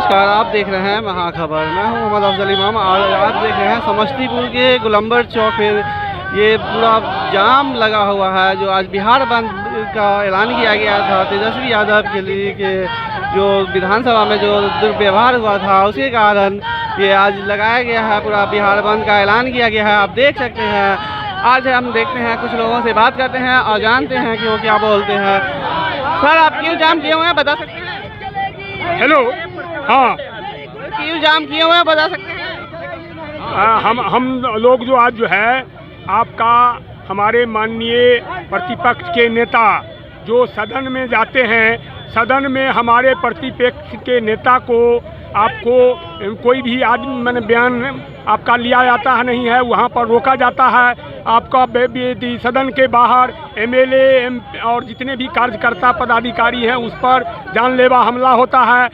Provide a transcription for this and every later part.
नमस्कार, आप देख रहे हैं महाखबर। मैं हूं मोहम्मद अफजल इमाम और आप देख रहे हैं समस्तीपुर के गोलंबर चौक पे ये पूरा जाम लगा हुआ है। जो आज बिहार बंद का ऐलान किया गया था तेजस्वी यादव के लिए कि जो विधानसभा में जो दुर्व्यवहार हुआ था उसके कारण ये आज लगाया गया है। पूरा बिहार बंद का ऐलान किया गया है, आप देख सकते हैं। आज हम देखते हैं, कुछ लोगों से बात करते हैं और जानते हैं कि वो क्या बोलते हैं। सर, आप क्यों जाम किए हुए हैं, बता सकते हैं? हेलो, हाँ, क्यों जाम किए हुए हैं, बता सकते हैं? हम लोग जो आज जो है आपका हमारे माननीय प्रतिपक्ष के नेता जो सदन में जाते हैं, सदन में हमारे प्रतिपक्ष के नेता को आपको कोई भी आदमी मैंने बयान आपका लिया जाता है नहीं है, वहाँ पर रोका जाता है। आपका सदन के बाहर एमएलए और जितने भी कार्यकर्ता पदाधिकारी हैं उस पर जानलेवा हमला होता है,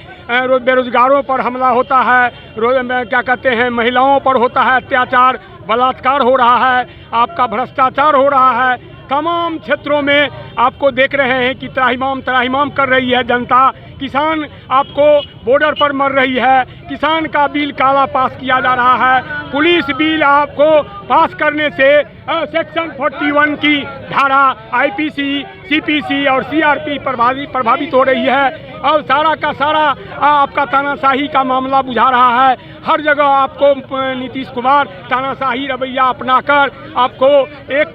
बेरोजगारों पर हमला होता है, क्या कहते हैं महिलाओं पर होता है अत्याचार, बलात्कार हो रहा है, आपका भ्रष्टाचार हो रहा है। तमाम क्षेत्रों में आपको देख रहे हैं कि त्राहिमाम कर रही है जनता। किसान आपको बॉर्डर पर मर रही है, किसान का बिल काला पास किया जा रहा है, पुलिस बिल आपको पास करने से सेक्शन 41 की धारा आईपीसी, सीपीसी और सीआरपी प्रभावित हो रही है। और सारा का सारा आपका तानाशाही का मामला बुझा रहा है। हर जगह आपको नीतीश कुमार तानाशाही रवैया अपनाकर आपको एक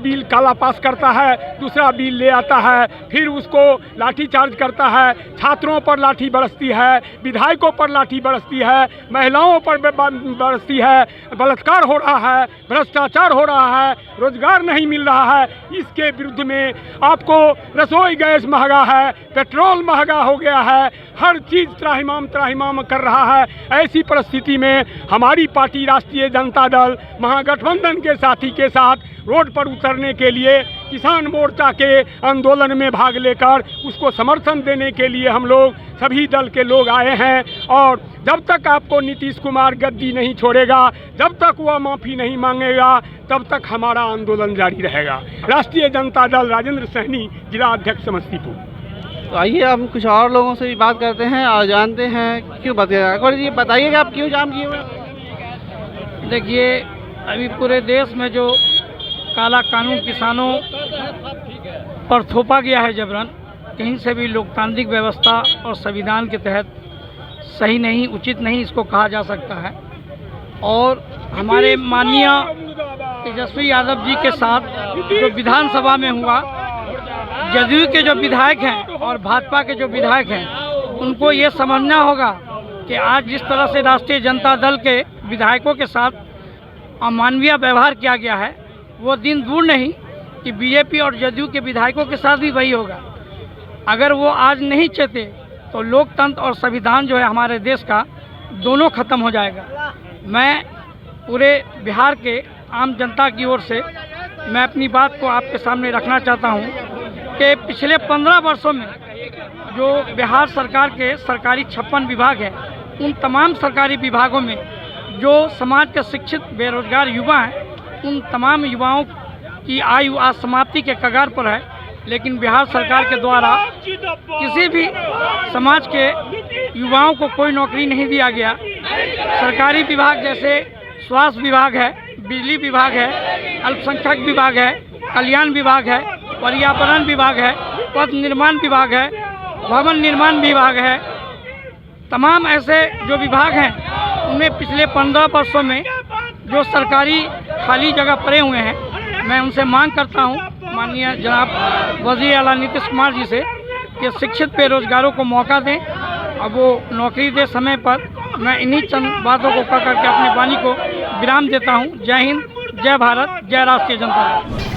बिल काला पास करता है, दूसरा बिल ले आता है, फिर उसको लाठीचार्ज करता है, छात्रों पर लाठी बरसती है, विधायकों पर लाठी बरसती है, महिलाओं पर बरसती है, बलात्कार हो रहा है, भ्रष्टाचार हो रहा है, रोजगार नहीं मिल रहा है। इसके विरुद्ध में आपको रसोई गैस महंगा है, पेट्रोल महंगा हो गया है, हर चीज़ त्राहिमाम कर रहा है। ऐसी परिस्थिति में हमारी पार्टी राष्ट्रीय जनता दल महागठबंधन के साथी के साथ रोड पर उतरने के लिए किसान मोर्चा के आंदोलन में भाग लेकर उसको समर्थन देने के लिए हम लोग सभी दल के लोग आए हैं। और जब तक आपको नीतीश कुमार गद्दी नहीं छोड़ेगा, जब तक वह माफ़ी नहीं मांगेगा, तब तक हमारा आंदोलन जारी रहेगा। राष्ट्रीय जनता दल राजेंद्र सहनी, जिला अध्यक्ष समस्तीपुर। तो आइए हम कुछ और लोगों से भी बात करते हैं और जानते हैं क्यों जी बताइएगा आप क्यों जाम किए हुए? देखिए, अभी पूरे देश में जो काला कानून किसानों पर थोपा गया है जबरन, कहीं से भी लोकतांत्रिक व्यवस्था और संविधान के तहत सही नहीं, उचित नहीं इसको कहा जा सकता है। और हमारे माननीय तेजस्वी यादव जी के साथ जो विधानसभा में हुआ, जदयू के जो विधायक हैं और भाजपा के जो विधायक हैं, उनको ये समझना होगा कि आज जिस तरह से राष्ट्रीय जनता दल के विधायकों के साथ अमानवीय व्यवहार किया गया है, वो दिन दूर नहीं कि बीजेपी और जदयू के विधायकों के साथ भी वही होगा। अगर वो आज नहीं चेते तो लोकतंत्र और संविधान जो है हमारे देश का, दोनों ख़त्म हो जाएगा। मैं पूरे बिहार के आम जनता की ओर से मैं अपनी बात को आपके सामने रखना चाहता हूँ कि पिछले 15 वर्षों में जो बिहार सरकार के सरकारी 56 विभाग हैं, उन तमाम सरकारी विभागों में जो समाज के शिक्षित बेरोजगार युवा हैं, उन तमाम युवाओं की आयु आज समाप्ति के कगार पर है। लेकिन बिहार सरकार के द्वारा किसी भी समाज के युवाओं को कोई नौकरी नहीं दिया गया। सरकारी विभाग जैसे स्वास्थ्य विभाग है, बिजली विभाग है, अल्पसंख्यक विभाग है, कल्याण विभाग है, पर्यावरण विभाग है, पथ निर्माण विभाग है, भवन निर्माण विभाग है, तमाम ऐसे जो विभाग हैं उनमें पिछले 15 वर्षों में जो सरकारी खाली जगह पड़े हुए हैं, मैं उनसे मांग करता हूं माननीय जनाब वज़ीर आला नीतीश कुमार जी से कि शिक्षित बेरोजगारों को मौका दें, अब वो नौकरी दे समय पर। मैं इन्हीं चंद बातों को कह करके अपनी वाणी को विराम देता हूं। जय हिंद, जय भारत, जय राष्ट्रीय जनता दल।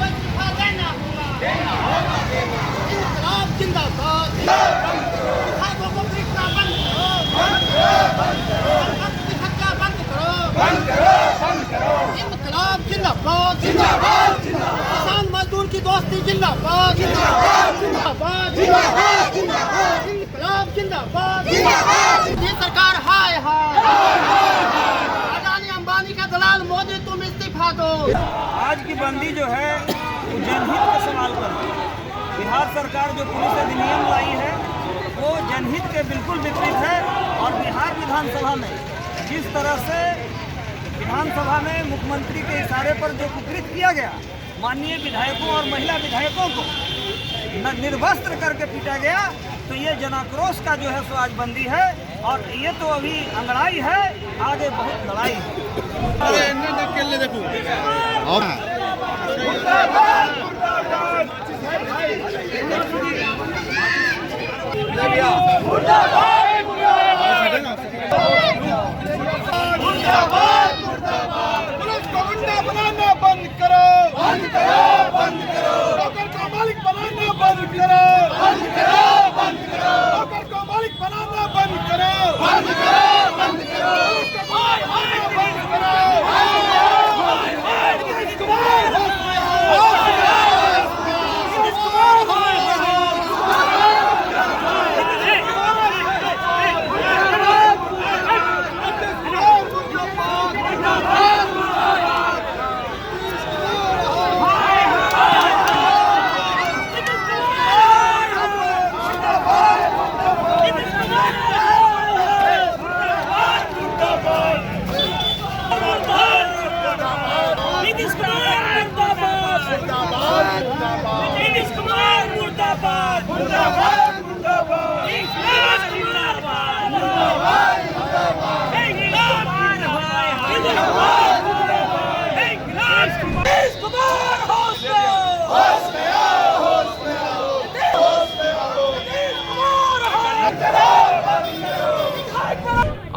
किसान मजदूर की दोस्ती जिंदाबाद, ये सरकार हाय हाय, अडानी अंबानी का दलाल मोदी तुम इस्तीफा दो। आज की बंदी जो है वो जनहित का सवाल कर रही है। बिहार सरकार जो पुलिस अधिनियम लाई है वो जनहित के बिल्कुल विपरीत है। और बिहार विधानसभा में जिस तरह से विधानसभा में मुख्यमंत्री के इशारे पर जो कुकृत किया गया, माननीय विधायकों और महिला विधायकों को निर्वस्त्र करके पीटा गया, तो ये जनाक्रोश का जो है सो आज बंदी है। और ये तो अभी अंगड़ाई है, आगे बहुत लड़ाई बनाना बंद करो, बंद करो, बंद करो। नौकर को मालिक बनाना बंद करो, बंद करो, बंद करो। नौकर को मालिक बनाना बंद करो, बंद करो, बंद करो। बंद करो।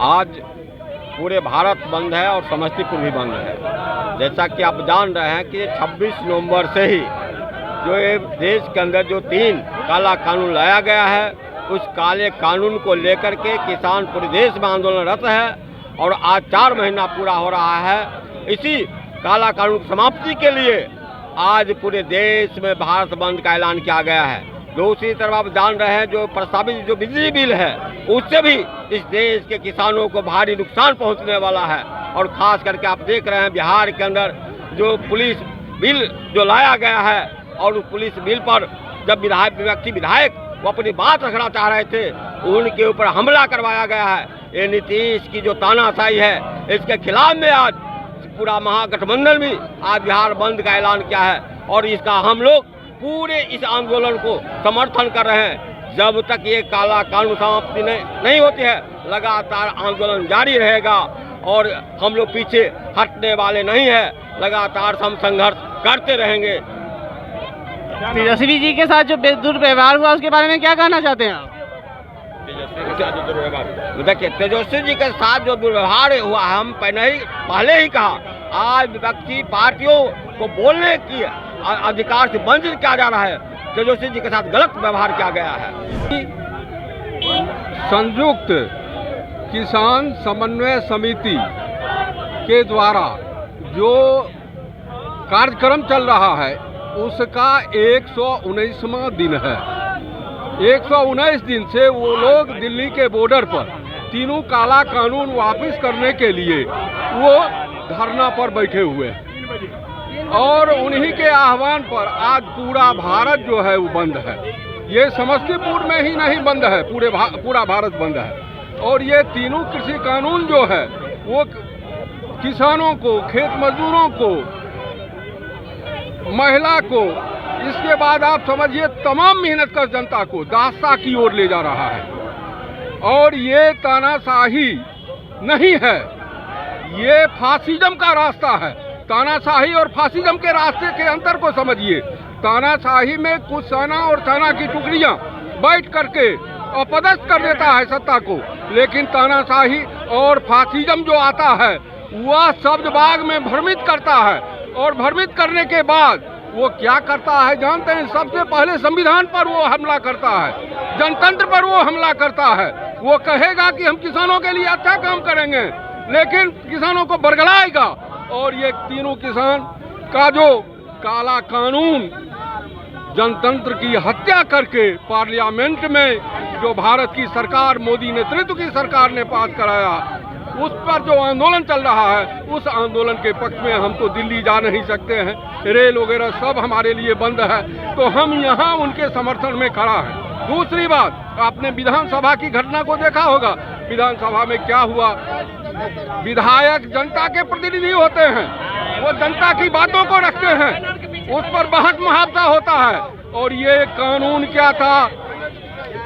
आज पूरे भारत बंद है और समस्तीपुर भी बंद है। जैसा कि आप जान रहे हैं कि 26 नवंबर से ही जो ये देश के अंदर जो 3 काला कानून लाया गया है, उस काले कानून को लेकर के किसान पूरे देश में आंदोलनरत है और आज 4 महीना पूरा हो रहा है। इसी काला कानून की समाप्ति के लिए आज पूरे देश में भारत बंद का ऐलान किया गया है। दूसरी तरफ आप जान रहे हैं जो प्रस्तावित जो बिजली बिल है, उससे भी इस देश के किसानों को भारी नुकसान पहुंचने वाला है। और ख़ास करके आप देख रहे हैं बिहार के अंदर जो पुलिस बिल जो लाया गया है, और उस पुलिस बिल पर जब विधायक वो अपनी बात रखना चाह रहे थे, उनके ऊपर हमला करवाया गया है। ये नीतीश की जो तानाशाही है, इसके खिलाफ में आज पूरा महागठबंधन भी आज बिहार बंद का ऐलान किया है। और इसका हम लोग पूरे इस आंदोलन को समर्थन कर रहे हैं। जब तक ये काला कानून समाप्ति नहीं होती है, लगातार आंदोलन जारी रहेगा और हम लोग पीछे हटने वाले नहीं हैं। लगातार हम संघर्ष करते रहेंगे। तेजस्वी जी के साथ जो दुर्व्यवहार हुआ उसके बारे में क्या कहना चाहते हैं आप? देखिए, तेजस्वी जी के साथ जो दुर्व्यवहार हुआ, हम पहले ही कहा, आज विपक्षी पार्टियों को बोलने की अधिकार से वंचित किया जा रहा है। तेजस्वी जी के साथ गलत व्यवहार किया गया है। संयुक्त किसान समन्वय समिति के द्वारा जो कार्यक्रम चल रहा है, उसका 119वां दिन है। 119 दिन से वो लोग दिल्ली के बॉर्डर पर 3 काला कानून वापस करने के लिए वो धरना पर बैठे हुए हैं। और उन्हीं के आह्वान पर आज पूरा भारत जो है वो बंद है। ये समस्तीपुर में ही नहीं बंद है, पूरा भारत बंद है। और ये 3 कृषि कानून जो है वो किसानों को, खेत मजदूरों को, महिला को, इसके बाद आप समझिए तमाम मेहनत कर जनता को दास्ता की ओर ले जा रहा है। और ये तानाशाही नहीं है, ये फासिज्म का रास्ता है। तानाशाही और फासिज्म के रास्ते के अंतर को समझिए। तानाशाही में कुछ सेना और सेना की टुकड़ियां बैठ करके अपदस्थ कर देता है सत्ता को, लेकिन तानाशाही और फासिज्म जो आता है वह शब्दबाग में भ्रमित करता है। और भ्रमित करने के बाद वो क्या करता है जानते हैं? सबसे पहले संविधान पर वो हमला करता है, जनतंत्र पर वो हमला करता है। वो कहेगा कि हम किसानों के लिए अच्छा काम करेंगे, लेकिन किसानों को बरगलाएगा। और ये 3 किसान का जो काला कानून जनतंत्र की हत्या करके पार्लियामेंट में जो भारत की सरकार, मोदी नेतृत्व की सरकार ने पास कराया, उस पर जो आंदोलन चल रहा है, उस आंदोलन के पक्ष में हम तो दिल्ली जा नहीं सकते हैं। रेल वगैरह सब हमारे लिए बंद है, तो हम यहाँ उनके समर्थन में खड़ा हैं। दूसरी बात, आपने विधानसभा की घटना को देखा होगा। विधानसभा में क्या हुआ। विधायक जनता के प्रतिनिधि होते हैं, वो जनता की बातों को रखते हैं, उस पर बहस मुहावजा होता है। और ये कानून क्या था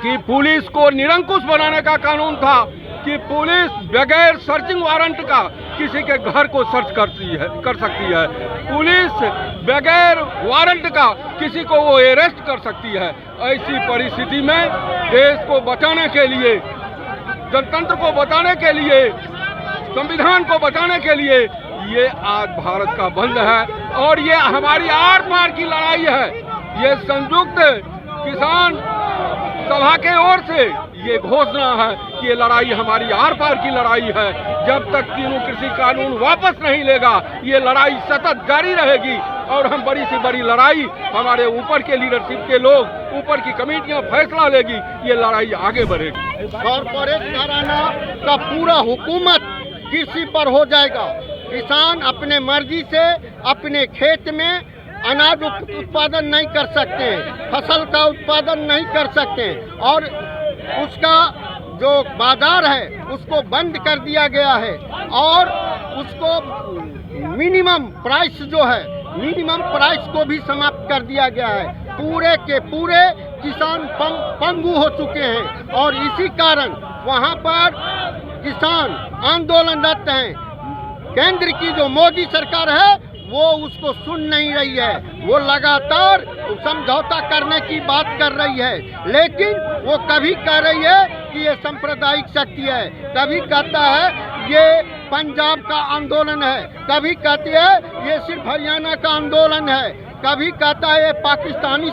कि पुलिस को निरंकुश बनाने का कानून था कि पुलिस बगैर सर्चिंग वारंट का किसी के घर को सर्च कर सकती है। पुलिस बगैर वारंट का किसी को वो अरेस्ट कर सकती है। ऐसी परिस्थिति में देश को बचाने के लिए, जनतंत्र को बचाने के लिए, संविधान को बचाने के लिए ये आज भारत का बंद है और ये हमारी आर पार की लड़ाई है। ये संयुक्त किसान सभा के ओर से ये घोषणा है कि ये लड़ाई हमारी आर पार की लड़ाई है। जब तक तीनों कृषि कानून वापस नहीं लेगा ये लड़ाई सतत जारी रहेगी और हम बड़ी से बड़ी लड़ाई, हमारे ऊपर के लीडरशिप के लोग, ऊपर की कमेटियां फैसला लेगी, ये लड़ाई आगे बढ़ेगी। कॉरपोरेट घराना का पूरा हुकूमत कृषि पर हो जाएगा। किसान अपने मर्जी से अपने खेत में अनाज उत्पादन नहीं कर सकते, फसल का उत्पादन नहीं कर सकते और उसका जो बाजार है उसको बंद कर दिया गया है और उसको मिनिमम प्राइस जो है, मिनिमम प्राइस को भी समाप्त कर दिया गया है। पूरे के पूरे किसान पंगु हो चुके हैं और इसी कारण वहाँ पर किसान आंदोलनरत हैं। केंद्र की जो मोदी सरकार है वो उसको सुन नहीं रही है, वो लगातार समझौता करने की बात कर रही है, लेकिन वो कभी कह रही है कि ये सांप्रदायिक शक्ति है, कभी कहता है ये पंजाब का आंदोलन है, कभी कहती है ये सिर्फ हरियाणा का आंदोलन है, कभी कहता है ये पाकिस्तानी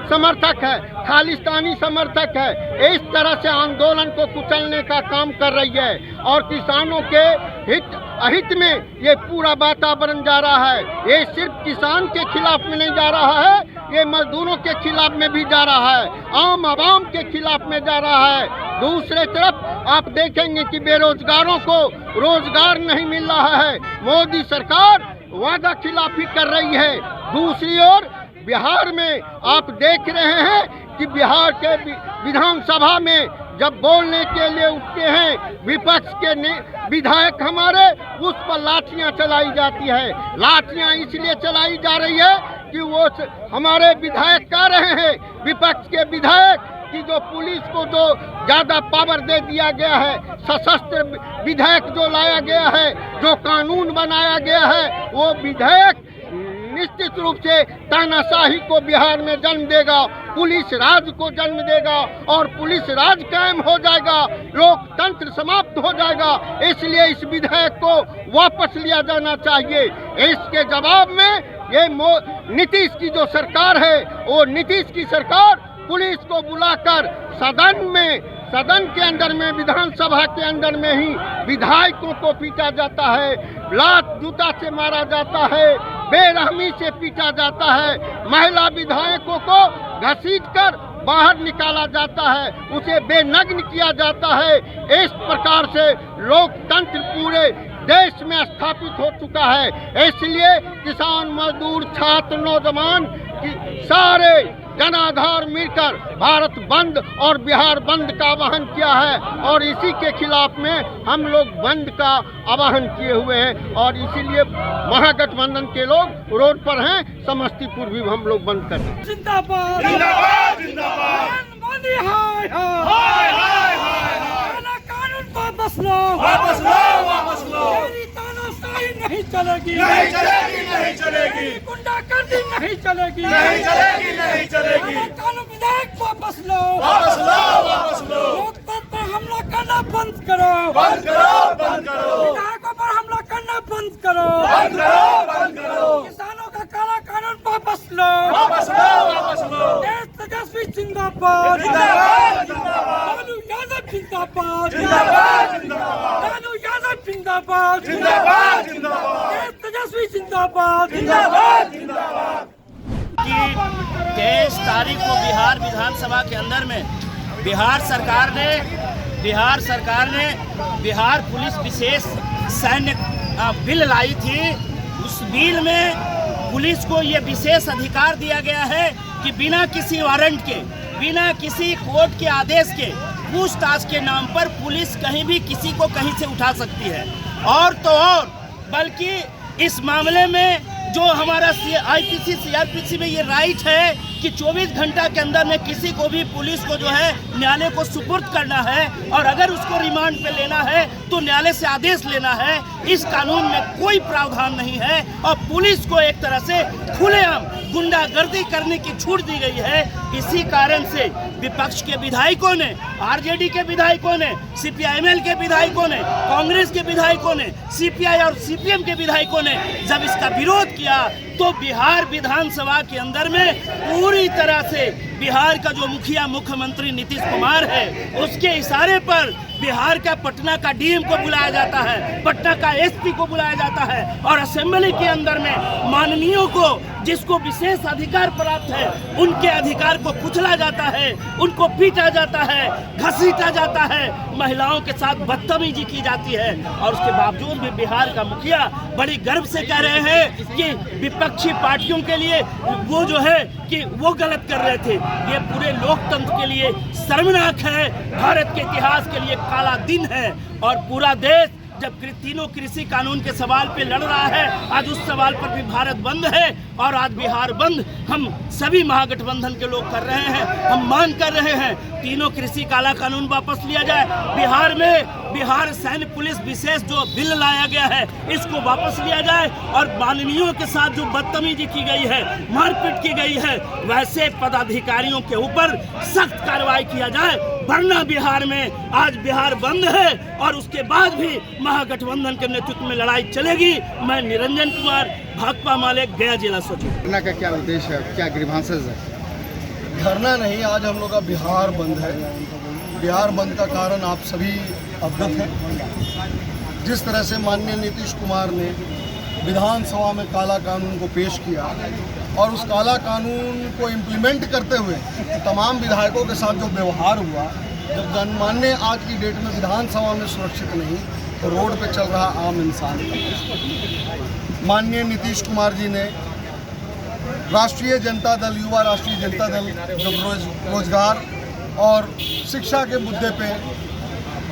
समर्थक है, खालिस्तानी समर्थक है। इस तरह से आंदोलन को कुचलने का काम कर रही है और किसानों के अहित में ये पूरा वातावरण जा रहा है। ये सिर्फ किसान के खिलाफ में नहीं जा रहा है, ये मजदूरों के खिलाफ में भी जा रहा है, आम आवाम के खिलाफ में जा रहा है। दूसरे तरफ आप देखेंगे कि बेरोजगारों को रोजगार नहीं मिल रहा है, मोदी सरकार वादा खिलाफी कर रही है। दूसरी ओर बिहार में आप देख रहे हैं कि बिहार के विधानसभा में जब बोलने के लिए उठते हैं विपक्ष के विधायक हमारे, उस पर लाठियां चलाई जाती है। लाठियां इसलिए चलाई जा रही है कि वो हमारे विधायक कह रहे हैं, विपक्ष के विधायक, कि जो पुलिस को जो ज़्यादा पावर दे दिया गया है, सशस्त्र विधेयक जो लाया गया है, जो कानून बनाया गया है, वो विधेयक निश्चित रूप से तानाशाही को बिहार में जन्म देगा, पुलिस राज को जन्म देगा और पुलिस राज कायम हो जाएगा, लोकतंत्र समाप्त हो जाएगा। इसलिए इस विधेयक को वापस लिया जाना चाहिए। इसके जवाब में ये नीतीश की जो सरकार है, वो नीतीश की सरकार पुलिस को बुलाकर सदन के अंदर में, विधानसभा के अंदर में ही विधायकों को पीटा जाता है, लात जूता से मारा जाता है, बेरहमी से पीटा जाता है, महिला विधायकों को घसीटकर बाहर निकाला जाता है, उसे बेनग्न किया जाता है। इस प्रकार से लोकतंत्र पूरे देश में स्थापित हो चुका है। इसलिए किसान, मजदूर, छात्र, नौजवान सारे जनाधार मिलकर भारत बंद और बिहार बंद का आह्वान किया है और इसी के खिलाफ में हम लोग बंद का आह्वान किए हुए हैं और इसीलिए महागठबंधन के लोग रोड पर हैं। समस्तीपुर भी हम लोग बंद कर दें। जिंदाबाद जिंदाबाद जिंदाबाद मोदी हाय हाय हाय हाय कानून वापस लो, वापस लो, वापस लो। तेरी तानाशाही नहीं चलेगी, नहीं चलेगी, नहीं चलेगी, गुंडागर्दी नहीं चलेगी, नहीं चलेगी, नहीं चलेगी। कानून विधेयक वापस लो, वापस लो, वापस लो। लोकतंत्र पर हमला करना बंद करो, बंद करो, बंद करो। विधायकों पर हमला करना बंद करो, बंद करो, बंद करो। किसानों का काला कानून वापस लो, वापस लो, वापस लो। देश तेजस्वी जिंदाबाद, जिंदाबाद, जिंदाबाद। लालू यादव जिंदाबाद, जिंदाबाद, जिंदाबाद। लालू यादव जिंदाबाद, जिंदाबाद, जिंदाबाद। देश तेजस्वी जिंदाबाद, जिंदाबाद, जिंदाबाद। कि 23 तारीख को बिहार विधानसभा के अंदर में बिहार सरकार ने बिहार पुलिस विशेष सैन्य बिल लाई थी। उस बिल में पुलिस को ये विशेष अधिकार दिया गया है कि बिना किसी वारंट के, बिना किसी कोर्ट के आदेश के पूछताछ के नाम पर पुलिस कहीं भी किसी को कहीं से उठा सकती है। और तो और बल्कि इस मामले में जो हमारा आईपीसी सीआरपीसी में ये राइट है कि 24 घंटा के अंदर में किसी को भी पुलिस को जो है न्यायालय को सुपुर्द करना है, और अगर उसको रिमांड पे लेना है तो न्यायालय से आदेश लेना है। इस कानून में कोई प्रावधान नहीं है और पुलिस को एक तरह से खुलेआम गुंडागर्दी करने की छूट दी गई है। इसी कारण से विपक्ष के विधायकों ने, आरजेडी के विधायकों ने, सीपीआईएमएल के विधायकों ने, कांग्रेस के विधायकों ने, सीपीआई और सीपीएम के विधायकों ने जब इसका विरोध किया तो बिहार विधानसभा के अंदर में पूरी तरह से बिहार का जो मुखिया मुख्यमंत्री नीतीश कुमार है उसके इशारे पर बिहार का पटना का डीएम को बुलाया जाता है, पटना का एसपी को बुलाया जाता है और असेंबली के अंदर में माननीयों को जिसको विशेष अधिकार प्राप्त है उनके अधिकार को कुचला जाता है, उनको पीटा जाता है, घसीटा जाता है, महिलाओं के साथ बदतमीजी की जाती है। और उसके बावजूद भी बिहार का मुखिया बड़ी गर्व से कह रहे हैं कि विपक्षी पार्टियों के लिए वो जो है कि वो गलत कर रहे थे। ये पूरे लोकतंत्र के लिए शर्मनाक है, भारत के इतिहास के लिए काला दिन है। और पूरा देश जब तीनों कृषि कानून के सवाल पे लड़ रहा है, आज उस सवाल पर भी भारत बंद है और आज बिहार बंद हम सभी महागठबंधन के लोग कर रहे हैं। हम मांग कर रहे हैं तीनों कृषि काला कानून वापस लिया जाए, बिहार में बिहार सैन्य पुलिस विशेष जो बिल लाया गया है इसको वापस लिया जाए और माननीयों के साथ जो बदतमीजी की गई है, मारपीट की गई है, वैसे पदाधिकारियों के ऊपर सख्त कार्रवाई किया जाए, वरना बिहार में आज बिहार बंद है और उसके बाद भी महागठबंधन के नेतृत्व में लड़ाई चलेगी। मैं निरंजन कुमार, भाकपा माले, गया जिला सचिव। धरना का क्या उद्देश्य है, क्या ग्रीवांसेस है? धरना नहीं, आज हम लोग का बिहार बंद है। बिहार बंद का कारण आप सभी अवगत हैं। जिस तरह से माननीय नीतीश कुमार ने विधानसभा में काला कानून को पेश किया और उस काला कानून को इम्प्लीमेंट करते हुए तमाम विधायकों के साथ जो व्यवहार हुआ, जब जनमान्य आज की डेट में विधानसभा में सुरक्षित नहीं तो रोड पे चल रहा आम इंसान। माननीय नीतीश कुमार जी ने राष्ट्रीय जनता दल, युवा राष्ट्रीय जनता दल जब रोजगार और शिक्षा के मुद्दे पे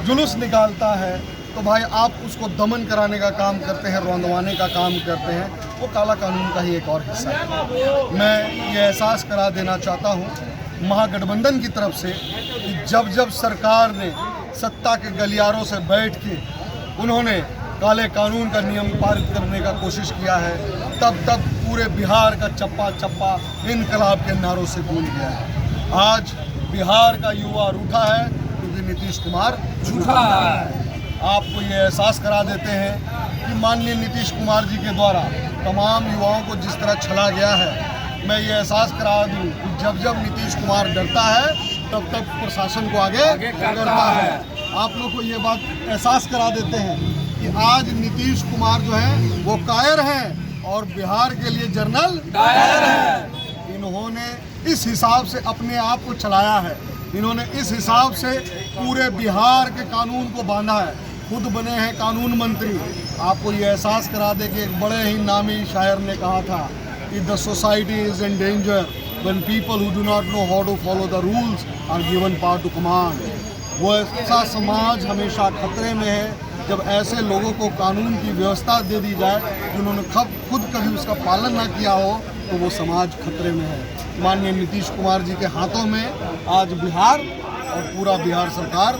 जुलूस निकालता है तो भाई आप उसको दमन कराने का काम करते हैं, रौंदवाने का काम करते हैं। वो काला कानून का ही एक और हिस्सा है। मैं ये एहसास करा देना चाहता हूँ महागठबंधन की तरफ से कि जब जब सरकार ने सत्ता के गलियारों से बैठ के उन्होंने काले कानून का नियम पारित करने का कोशिश किया है, तब तब पूरे बिहार का चप्पा चप्पा इनकलाब के नारों से गूंज गया है। आज बिहार का युवा रूठा है क्योंकि नीतीश कुमार झूठा है। आपको ये एहसास करा देते हैं कि माननीय नीतीश कुमार जी के द्वारा तमाम युवाओं को जिस तरह छला गया है, मैं ये एहसास करा दूं कि जब जब नीतीश कुमार डरता है तब तक प्रशासन को आगे करता है। आप लोग को ये बात एहसास करा देते हैं कि आज नीतीश कुमार जो है वो कायर हैं और बिहार के लिए जनरल डायर है। इन्होंने इस हिसाब से अपने आप को चलाया है, इन्होंने इस हिसाब से पूरे बिहार के कानून को बांधा है। खुद बने हैं कानून मंत्री। आपको ये एहसास करा दे कि एक बड़े ही नामी शायर ने कहा था कि the society is in danger when people who do not know how to follow the rules are given power to command. वो ऐसा समाज हमेशा खतरे में है जब ऐसे लोगों को कानून की व्यवस्था दे दी जाए जिन्होंने खुद कभी उसका पालन ना किया हो, तो वो समाज खतरे में है। माननीय नीतीश कुमार जी के हाथों में आज बिहार और पूरा बिहार सरकार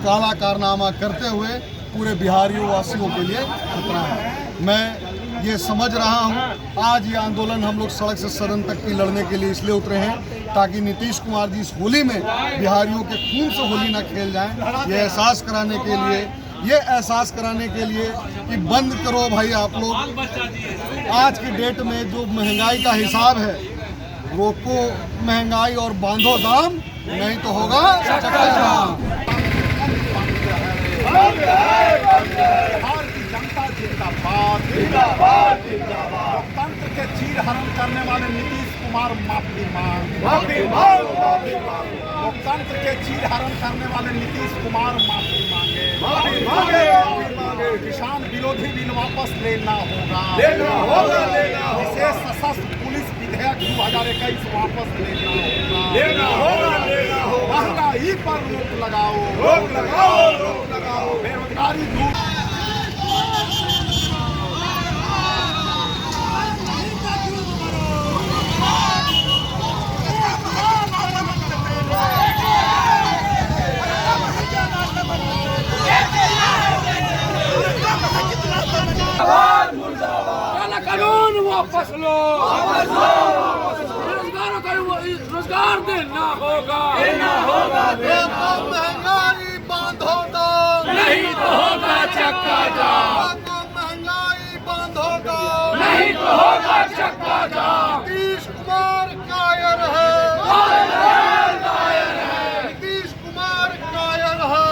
काला कारनामा करते हुए पूरे बिहारियों वासियों के लिए खतरा है। मैं ये समझ रहा हूँ आज ये आंदोलन हम लोग सड़क से सदन तक की लड़ने के लिए इसलिए उतरे हैं ताकि नीतीश कुमार जी इस होली में बिहारियों के खून से होली ना खेल जाएं। ये एहसास कराने के लिए कि बंद करो भाई आप लोग। आज की डेट में जो महंगाई का हिसाब है, रोको महंगाई और बांधो दाम, नहीं तो होगा चक्काजाम। बिहार की जनता जिंदाबाद, जिंदाबाद, जिंदाबाद। लोकतंत्र के चीर हरण करने वाले नीतीश कुमार माफी मांग, माफी मांग, माफी मांग। लोकतंत्र के चीर हरण करने वाले नीतीश कुमार माफी मांगे, माफी मांगे, माफी मांगे। किसान विरोधी बिल वापस लेना होगा, लेना होगा, लेना होगा। विशेष सशस्त्र पुलिस विधेयक 2021 वापस लेना होगा, लेना होगा, लेना होगा। महंगाई पर रोक लगाओ, रोक लगाओ, रोक लगाओ, बेरोजगारी दूर। कानून वापस लो, रोजगार देना होगा, महंगाई बंद होगा, नहीं तो होगा चक्का जाम, महंगाई बंद होगा, नहीं तो होगा चक्का जाम। नीतीश कुमार कायर है, नीतीश कुमार कायर है,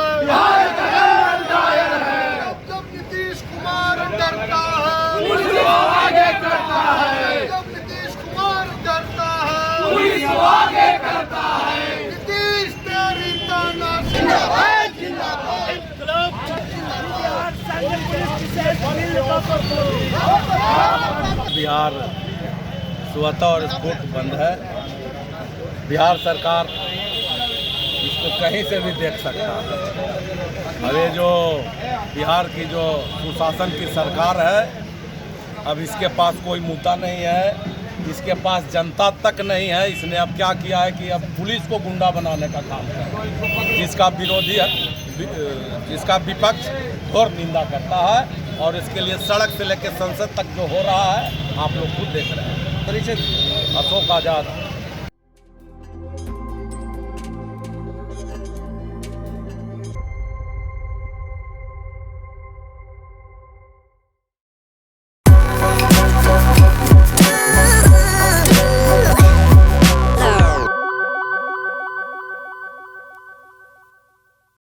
जब नीतीश कुमार डरता है, पुलिस को आगे करता है, जब नीतीश कुमार डरता है, पुलिस को आगे करता है। नीतीश तेरी तानाशाही जिंदाबाद। बिहार स्वतः और स्फूर्त बंद है। बिहार सरकार इसको कहीं से भी देख सकता है। अब ये जो बिहार की जो सुशासन की सरकार है, अब इसके पास कोई मुद्दा नहीं है, इसके पास जनता तक नहीं है। इसने अब क्या किया है कि अब पुलिस को गुंडा बनाने का काम है, जिसका विरोधी है, जिसका विपक्ष घोर निंदा करता है। और इसके लिए सड़क से लेकर संसद तक जो हो रहा है आप लोग खुद देख रहे हैं। अशोक आज़ाद